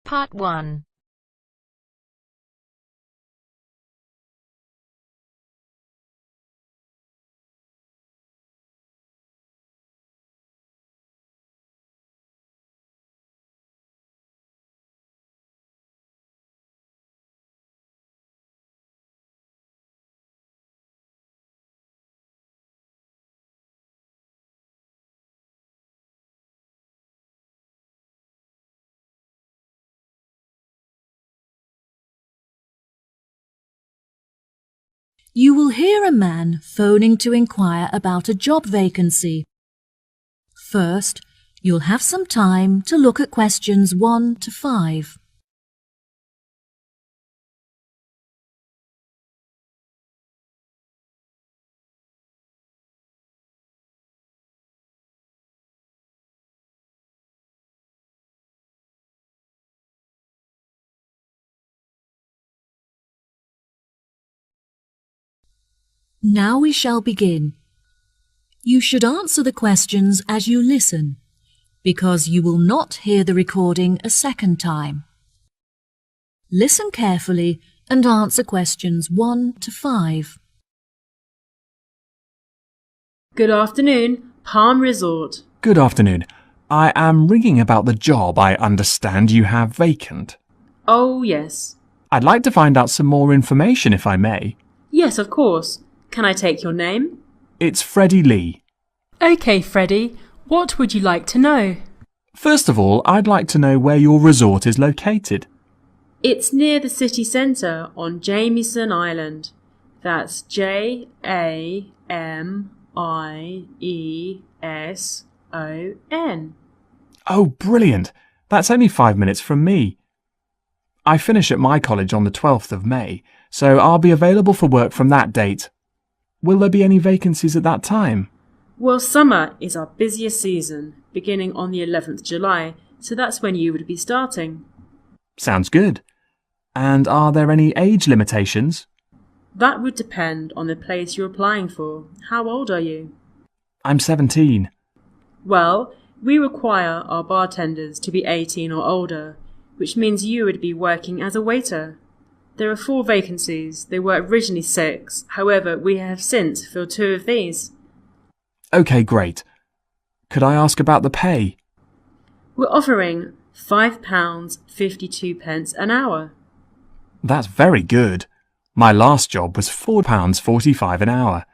Part 1. You will hear a man phoning to inquire about a job vacancy. First, you'll have some time to look at questions 1 to 5. Now we shall begin. You should answer the questions as you listen, because you will not hear the recording a second time. Listen carefully and answer questions 1 to 5. Good afternoon, Palm Resort. Good afternoon. I am ringing about the job I understand you have vacant. Oh, yes. I'd like to find out some more information if I may. Yes, of course. Can I take your name? It's Freddie Lee. OK, Freddie. What would you like to know? First of all, I'd like to know where your resort is located. It's near the city centre on Jamieson Island. That's Jamieson. Oh, brilliant. That's only 5 minutes from me. I finish at my college on the 12th of May, so I'll be available for work from that date. Will there be any vacancies at that time? Well, summer is our busiest season, beginning on the 11th July, so that's when you would be starting. Sounds good. And are there any age limitations? That would depend on the place you're applying for. How old are you? I'm 17. Well, we require our bartenders to be 18 or older, which means you would be working as a waiter. There are 4 vacancies. There were originally 6. However, we have since filled 2 of these. OK, great. Could I ask about the pay? We're offering £5.52 an hour. That's very good. My last job was £4.45 an hour.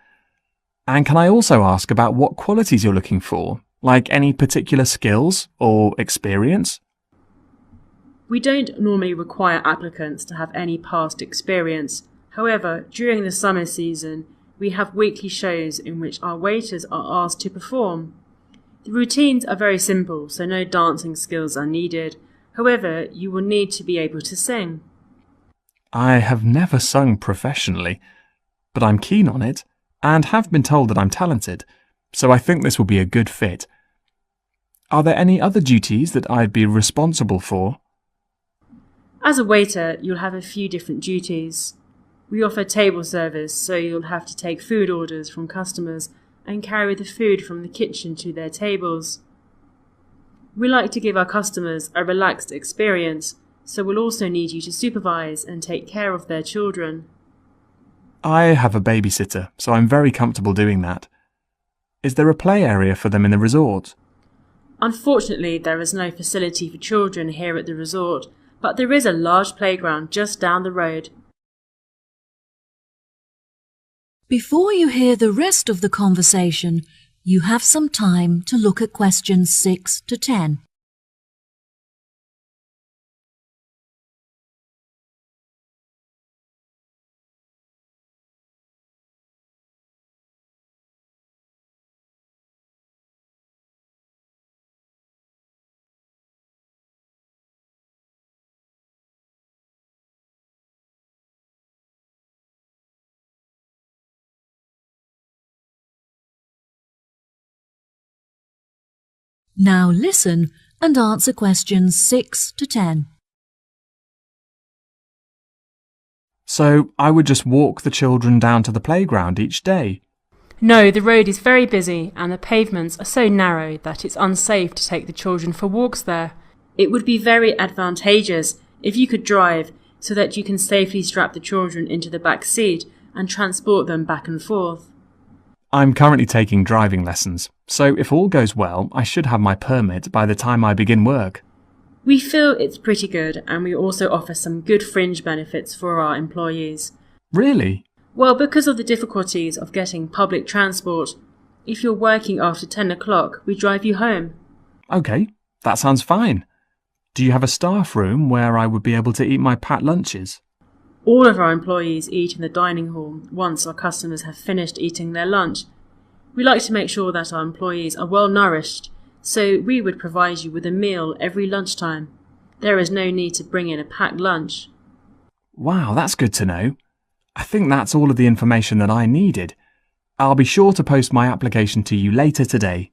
And can I also ask about what qualities you're looking for, like any particular skills or experience? We don't normally require applicants to have any past experience. However, during the summer season, we have weekly shows in which our waiters are asked to perform. The routines are very simple, so no dancing skills are needed. However, you will need to be able to sing. I have never sung professionally, but I'm keen on it and have been told that I'm talented, so I think this will be a good fit. Are there any other duties that I'd be responsible for? As a waiter, you'll have a few different duties. We offer table service, so you'll have to take food orders from customers and carry the food from the kitchen to their tables. We like to give our customers a relaxed experience, so we'll also need you to supervise and take care of their children. I have a babysitter, so I'm very comfortable doing that. Is there a play area for them in the resort? Unfortunately, there is no facility for children here at the resort, but there is a large playground just down the road. Before you hear the rest of the conversation, you have some time to look at questions 6 to 10. Now listen and answer questions 6 to 10. So I would just walk the children down to the playground each day? No, the road is very busy and the pavements are so narrow that it's unsafe to take the children for walks there. It would be very advantageous if you could drive so that you can safely strap the children into the back seat and transport them back and forth. I'm currently taking driving lessons, so if all goes well, I should have my permit by the time I begin work. We feel it's pretty good, and we also offer some good fringe benefits for our employees. Really? Well, because of the difficulties of getting public transport, if you're working after 10 o'clock, we drive you home. OK, that sounds fine. Do you have a staff room where I would be able to eat my packed lunches? All of our employees eat in the dining hall once our customers have finished eating their lunch. We like to make sure that our employees are well nourished, so we would provide you with a meal every lunchtime. There is no need to bring in a packed lunch. Wow, that's good to know. I think that's all of the information that I needed. I'll be sure to post my application to you later today.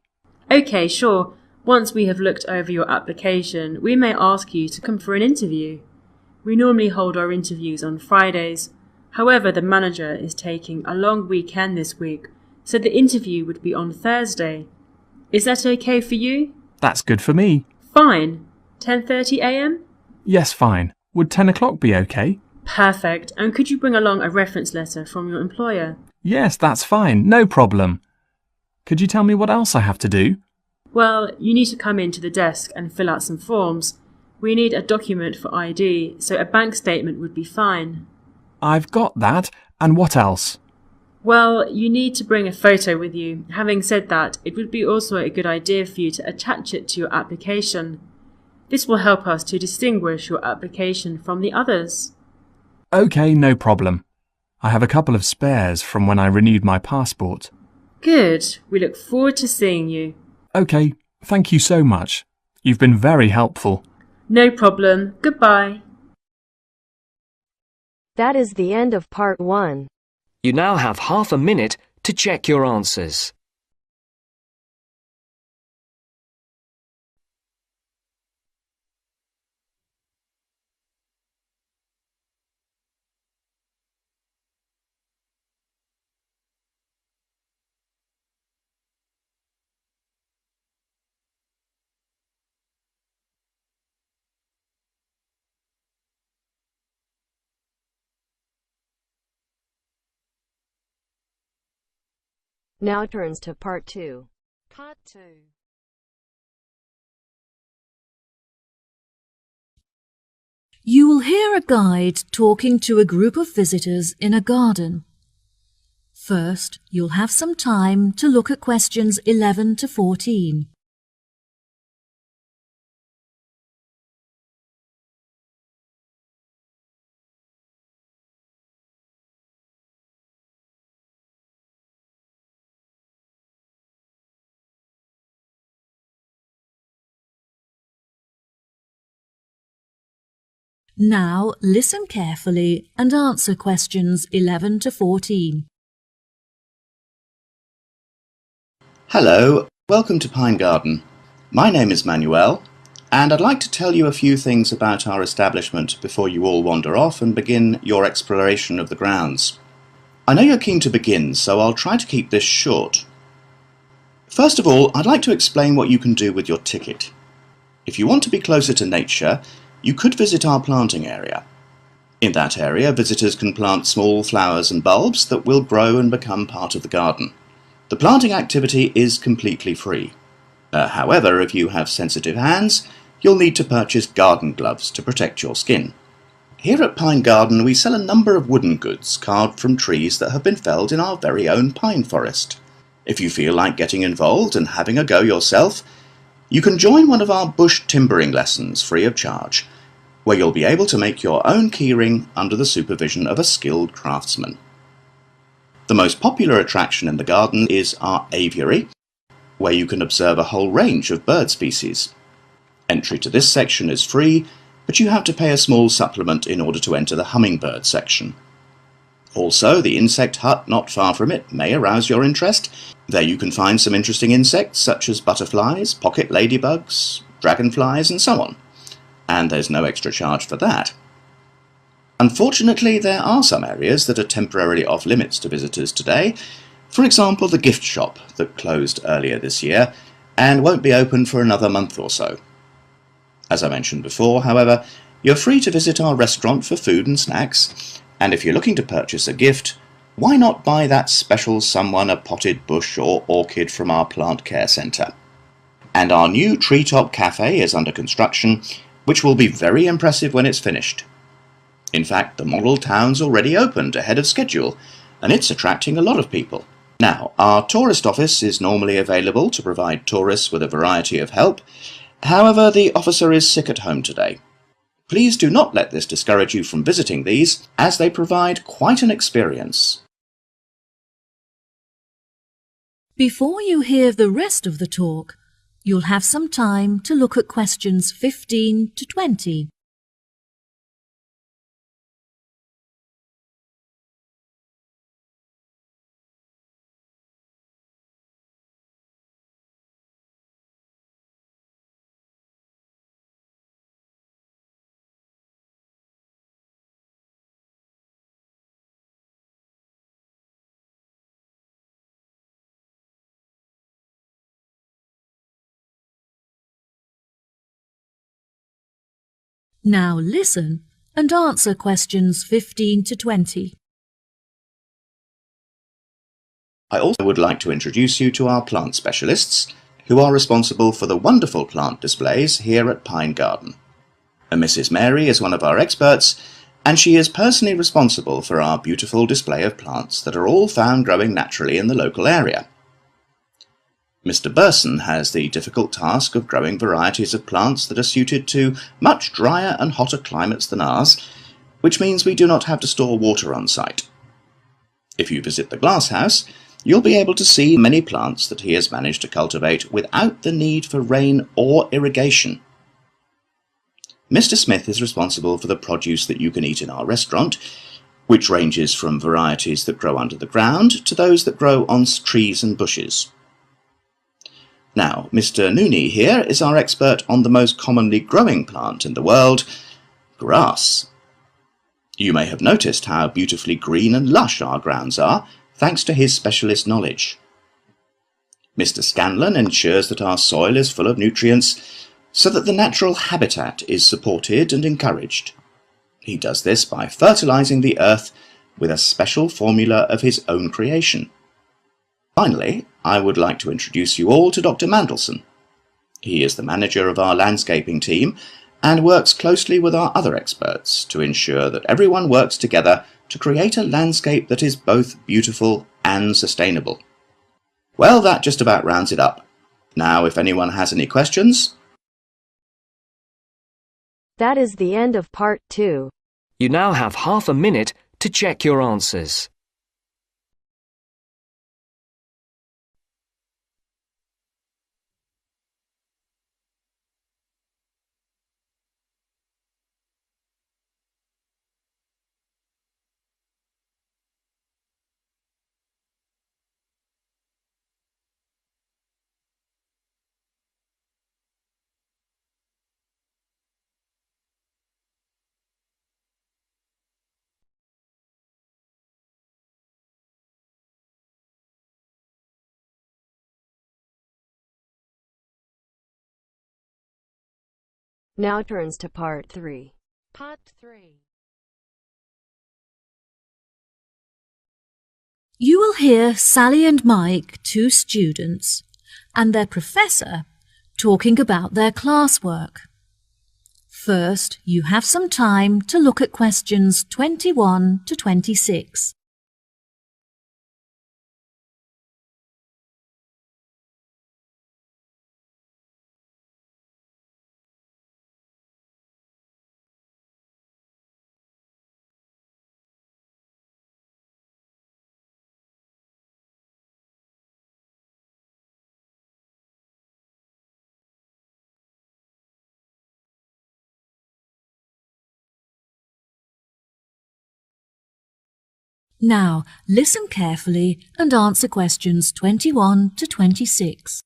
OK, sure. Once we have looked over your application, we may ask you to come for an interview. We normally hold our interviews on Fridays. However, the manager is taking a long weekend this week, so the interview would be on Thursday. Is that OK for you? That's good for me. Fine. 10:30 a.m? Yes, fine. Would 10 o'clock be OK? Perfect. And could you bring along a reference letter from your employer? Yes, that's fine. No problem. Could you tell me what else I have to do? Well, you need to come into the desk and fill out some forms. We need a document for ID, so a bank statement would be fine. I've got that. And what else? Well, you need to bring a photo with you. Having said that, it would be also a good idea for you to attach it to your application. This will help us to distinguish your application from the others. OK, no problem. I have a couple of spares from when I renewed my passport. Good. We look forward to seeing you. OK, thank you so much. You've been very helpful. No problem. Goodbye. That is the end of part 1. You now have half a minute to check your answers. Now turns to part 2. Part 2. You will hear a guide talking to a group of visitors in a garden. First, you'll have some time to look at questions 11 to 14. Now listen carefully and answer questions 11 to 14. Hello, welcome to Pine Garden. My name is Manuel, and I'd like to tell you a few things about our establishment before you all wander off and begin your exploration of the grounds. I know you're keen to begin, so I'll try to keep this short. First of all, I'd like to explain what you can do with your ticket. If you want to be closer to nature, you could visit our planting area. In that area, visitors can plant small flowers and bulbs that will grow and become part of the garden. The planting activity is completely free. However, if you have sensitive hands, you'll need to purchase garden gloves to protect your skin. Here at Pine Garden, we sell a number of wooden goods carved from trees that have been felled in our very own pine forest. If you feel like getting involved and having a go yourself, you can join one of our bush timbering lessons free of charge, where you'll be able to make your own keyring under the supervision of a skilled craftsman. The most popular attraction in the garden is our aviary, where you can observe a whole range of bird species. Entry to this section is free, but you have to pay a small supplement in order to enter the hummingbird section. Also, the insect hut not far from it may arouse your interest. There you can find some interesting insects such as butterflies, pocket ladybugs, dragonflies, and so on. And there's no extra charge for that. Unfortunately, there are some areas that are temporarily off limits to visitors today. For example, the gift shop that closed earlier this year and won't be open for another month or so. As I mentioned before, however, you're free to visit our restaurant for food and snacks, and if you're looking to purchase a gift, why not buy that special someone a potted bush or orchid from our plant care centre? And our new treetop cafe is under construction, which will be very impressive when it's finished. In fact, the model town's already opened ahead of schedule, and it's attracting a lot of people. Now, our tourist office is normally available to provide tourists with a variety of help. However, the officer is sick at home today. Please do not let this discourage you from visiting these, as they provide quite an experience. Before you hear the rest of the talk, you'll have some time to look at questions 15 to 20. Now listen and answer questions 15 to 20. I also would like to introduce you to our plant specialists, who are responsible for the wonderful plant displays here at Pine Garden. Mrs. Mary is one of our experts, and she is personally responsible for our beautiful display of plants that are all found growing naturally in the local area. Mr. Burson has the difficult task of growing varieties of plants that are suited to much drier and hotter climates than ours, which means we do not have to store water on site. If you visit the glasshouse, you'll be able to see many plants that he has managed to cultivate without the need for rain or irrigation. Mr. Smith is responsible for the produce that you can eat in our restaurant, which ranges from varieties that grow under the ground to those that grow on trees and bushes. Now, Mr. Nooney here is our expert on the most commonly growing plant in the world, grass. You may have noticed how beautifully green and lush our grounds are, thanks to his specialist knowledge. Mr. Scanlon ensures that our soil is full of nutrients, so that the natural habitat is supported and encouraged. He does this by fertilizing the earth with a special formula of his own creation. Finally, I would like to introduce you all to Dr. Mandelson. He is the manager of our landscaping team and works closely with our other experts to ensure that everyone works together to create a landscape that is both beautiful and sustainable. Well, that just about rounds it up. Now, if anyone has any questions. That is the end of part 2. You now have half a minute to check your answers. Now turns to part 3. Part 3. You will hear Sally and Mike, 2 students, and their professor talking about their classwork. First, you have some time to look at questions 21 to 26. Now, listen carefully and answer questions 21 to 26.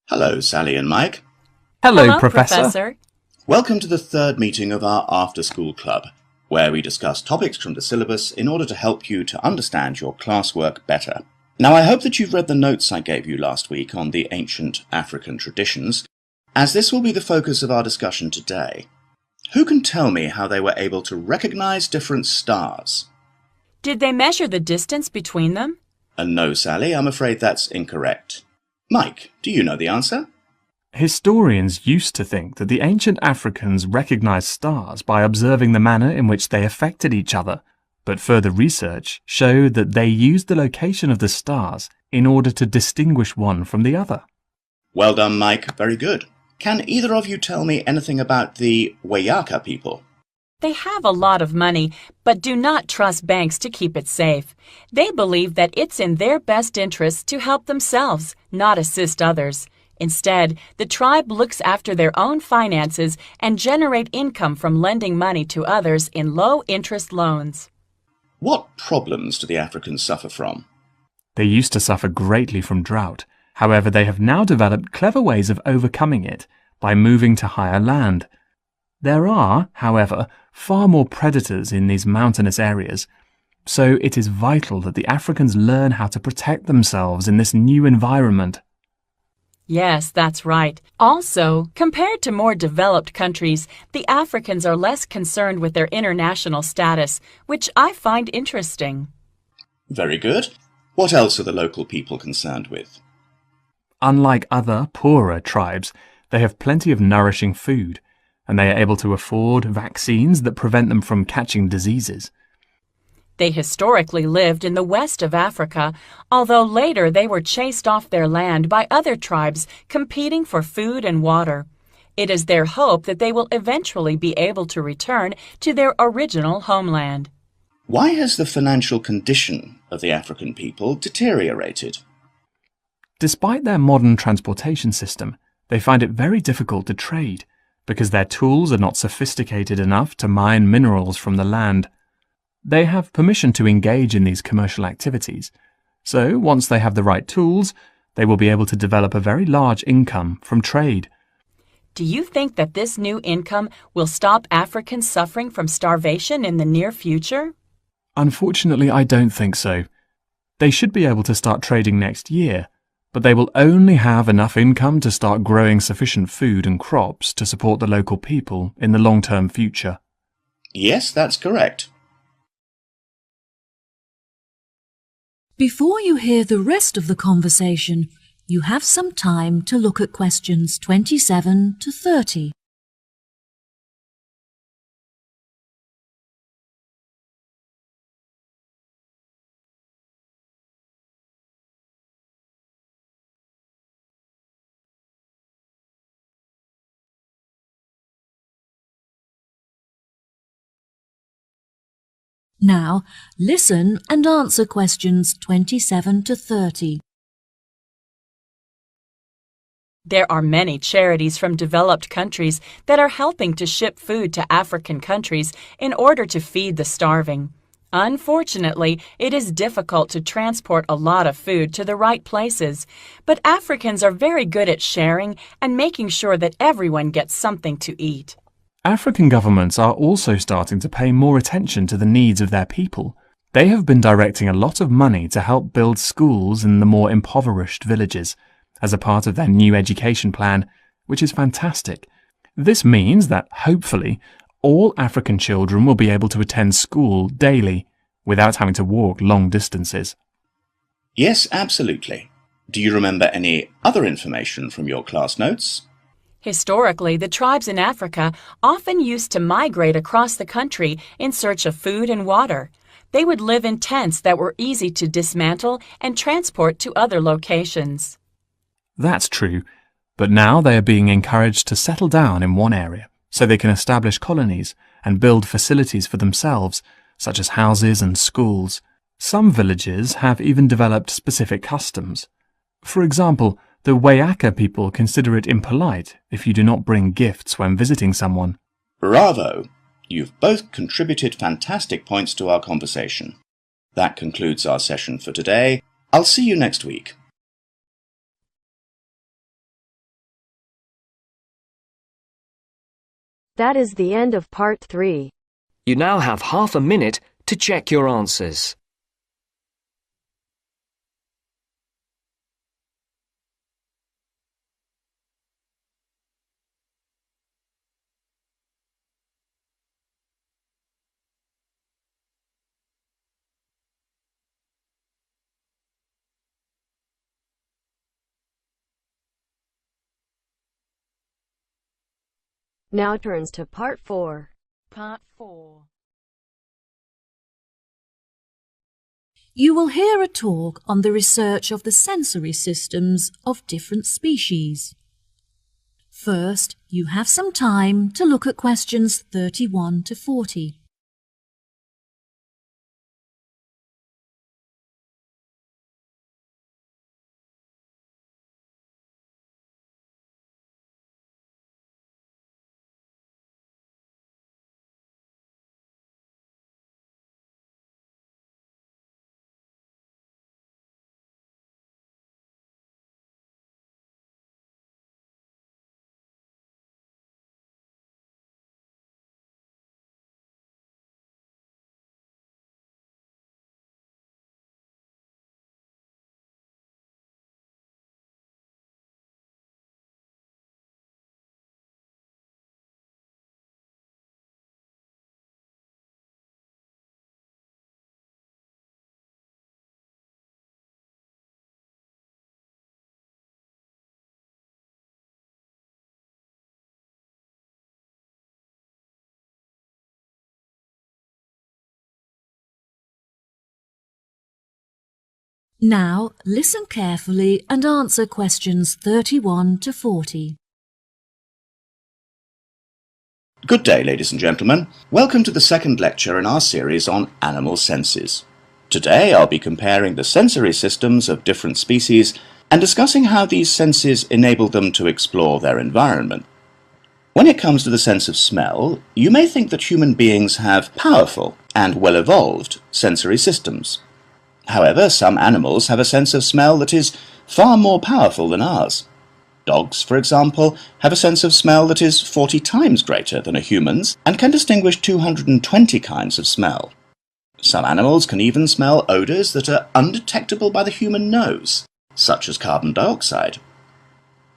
Hello, Sally and Mike. Hello, Professor. Welcome to the third meeting of our after-school club, where we discuss topics from the syllabus in order to help you to understand your classwork better. Now, I hope that you've read the notes I gave you last week on the ancient African traditions, As this will be the focus of our discussion today, who can tell me how they were able to recognize different stars? Did they measure the distance between them? No, Sally, I'm afraid that's incorrect. Mike, do you know the answer? Historians used to think that the ancient Africans recognized stars by observing the manner in which they affected each other, but further research showed that they used the location of the stars in order to distinguish one from the other. Well done, Mike. Very good. Can either of you tell me anything about the Wayaka people? They have a lot of money, but do not trust banks to keep it safe. They believe that it's in their best interest to help themselves, not assist others. Instead, the tribe looks after their own finances and generate income from lending money to others in low-interest loans. What problems do the Africans suffer from? They used to suffer greatly from drought. However, they have now developed clever ways of overcoming it by moving to higher land. There are, however, far more predators in these mountainous areas, so it is vital that the Africans learn how to protect themselves in this new environment. Yes, that's right. Also, compared to more developed countries, the Africans are less concerned with their international status, which I find interesting. Very good. What else are the local people concerned with? Unlike other, poorer tribes, they have plenty of nourishing food, and they are able to afford vaccines that prevent them from catching diseases. They historically lived in the west of Africa, although later they were chased off their land by other tribes competing for food and water. It is their hope that they will eventually be able to return to their original homeland. Why has the financial condition of the African people deteriorated? Despite their modern transportation system, they find it very difficult to trade because their tools are not sophisticated enough to mine minerals from the land. They have permission to engage in these commercial activities, so once they have the right tools, they will be able to develop a very large income from trade. Do you think that this new income will stop Africans suffering from starvation in the near future? Unfortunately, I don't think so. They should be able to start trading next year, but they will only have enough income to start growing sufficient food and crops to support the local people in the long-term future. Yes, that's correct. Before you hear the rest of the conversation, you have some time to look at questions 27 to 30. Now, listen and answer questions 27 to 30. There are many charities from developed countries that are helping to ship food to African countries in order to feed the starving. Unfortunately, it is difficult to transport a lot of food to the right places, but Africans are very good at sharing and making sure that everyone gets something to eat. African governments are also starting to pay more attention to the needs of their people. They have been directing a lot of money to help build schools in the more impoverished villages as a part of their new education plan, which is fantastic. This means that, hopefully, all African children will be able to attend school daily without having to walk long distances. Yes, absolutely. Do you remember any other information from your class notes? Historically, the tribes in Africa often used to migrate across the country in search of food and water. They would live in tents that were easy to dismantle and transport to other locations. That's true, but now they are being encouraged to settle down in one area so they can establish colonies and build facilities for themselves, such as houses and schools. Some villages have even developed specific customs. For example, the Wayaka people consider it impolite if you do not bring gifts when visiting someone. Bravo! You've both contributed fantastic points to our conversation. That concludes our session for today. I'll see you next week. That is the end of part 3. You now have half a minute to check your answers. Now turns to Part 4. Part 4. You will hear a talk on the research of the sensory systems of different species. First, you have some time to look at questions 31 to 40. Now, listen carefully and answer questions 31 to 40. Good day, ladies and gentlemen. Welcome to the second lecture in our series on animal senses. Today I'll be comparing the sensory systems of different species and discussing how these senses enable them to explore their environment. When it comes to the sense of smell, you may think that human beings have powerful and well-evolved sensory systems. However, some animals have a sense of smell that is far more powerful than ours. Dogs, for example, have a sense of smell that is 40 times greater than a human's and can distinguish 220 kinds of smell. Some animals can even smell odours that are undetectable by the human nose, such as carbon dioxide.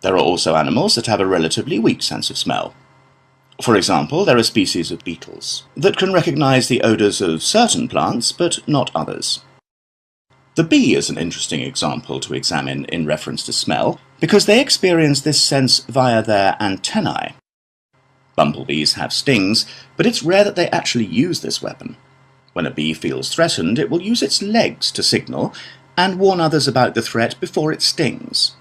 There are also animals that have a relatively weak sense of smell. For example, there are species of beetles that can recognize the odours of certain plants but not others. The bee is an interesting example to examine in reference to smell because they experience this sense via their antennae. Bumblebees have stings, but it's rare that they actually use this weapon. When a bee feels threatened, it will use its legs to signal and warn others about the threat before it stings.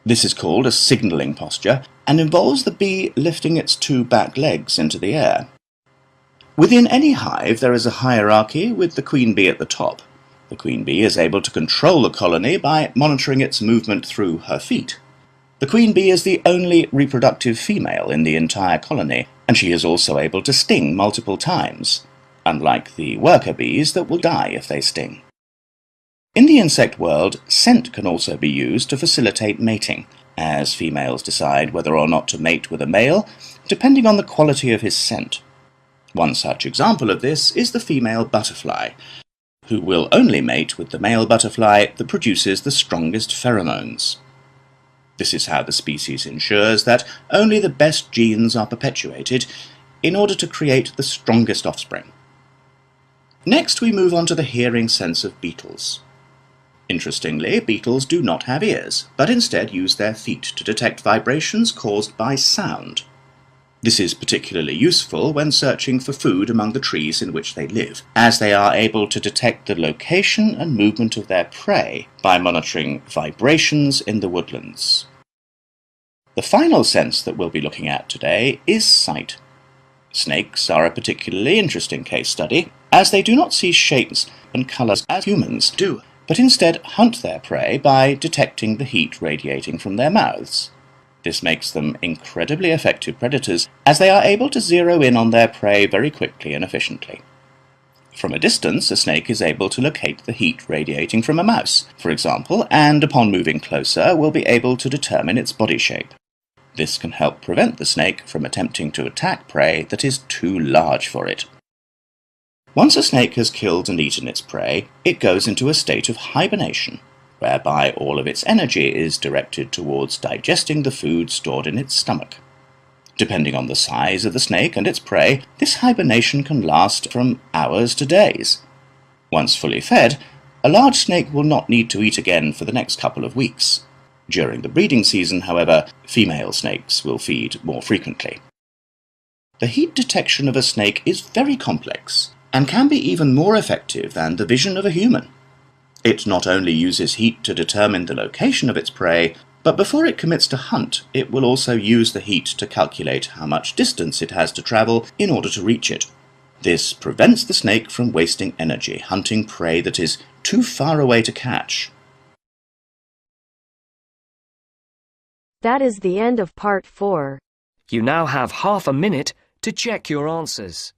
This is called a signalling posture and involves the bee lifting its two back legs into the air. Within any hive, there is a hierarchy with the queen bee at the top. The queen bee is able to control the colony by monitoring its movement through her feet. The queen bee is the only reproductive female in the entire colony, and she is also able to sting multiple times, unlike the worker bees that will die if they sting. In the insect world, scent can also be used to facilitate mating, as females decide whether or not to mate with a male, depending on the quality of his scent. One such example of this is the female butterfly, who will only mate with the male butterfly that produces the strongest pheromones. This is how the species ensures that only the best genes are perpetuated in order to create the strongest offspring. Next, we move on to the hearing sense of beetles. Interestingly, beetles do not have ears, but instead use their feet to detect vibrations caused by sound. This is particularly useful when searching for food among the trees in which they live, as they are able to detect the location and movement of their prey by monitoring vibrations in the woodlands. The final sense that we'll be looking at today is sight. Snakes are a particularly interesting case study, as they do not see shapes and colours as humans do, but instead hunt their prey by detecting the heat radiating from their mouths. This makes them incredibly effective predators, as they are able to zero in on their prey very quickly and efficiently. From a distance, a snake is able to locate the heat radiating from a mouse, for example, and upon moving closer will be able to determine its body shape. This can help prevent the snake from attempting to attack prey that is too large for it. Once a snake has killed and eaten its prey, it goes into a state of hibernation, whereby all of its energy is directed towards digesting the food stored in its stomach. Depending on the size of the snake and its prey, this hibernation can last from hours to days. Once fully fed, a large snake will not need to eat again for the next couple of weeks. During the breeding season, however, female snakes will feed more frequently. The heat detection of a snake is very complex and can be even more effective than the vision of a human. It not only uses heat to determine the location of its prey, but before it commits to hunt, it will also use the heat to calculate how much distance it has to travel in order to reach it. This prevents the snake from wasting energy hunting prey that is too far away to catch. That is the end of part 4. You now have half a minute to check your answers.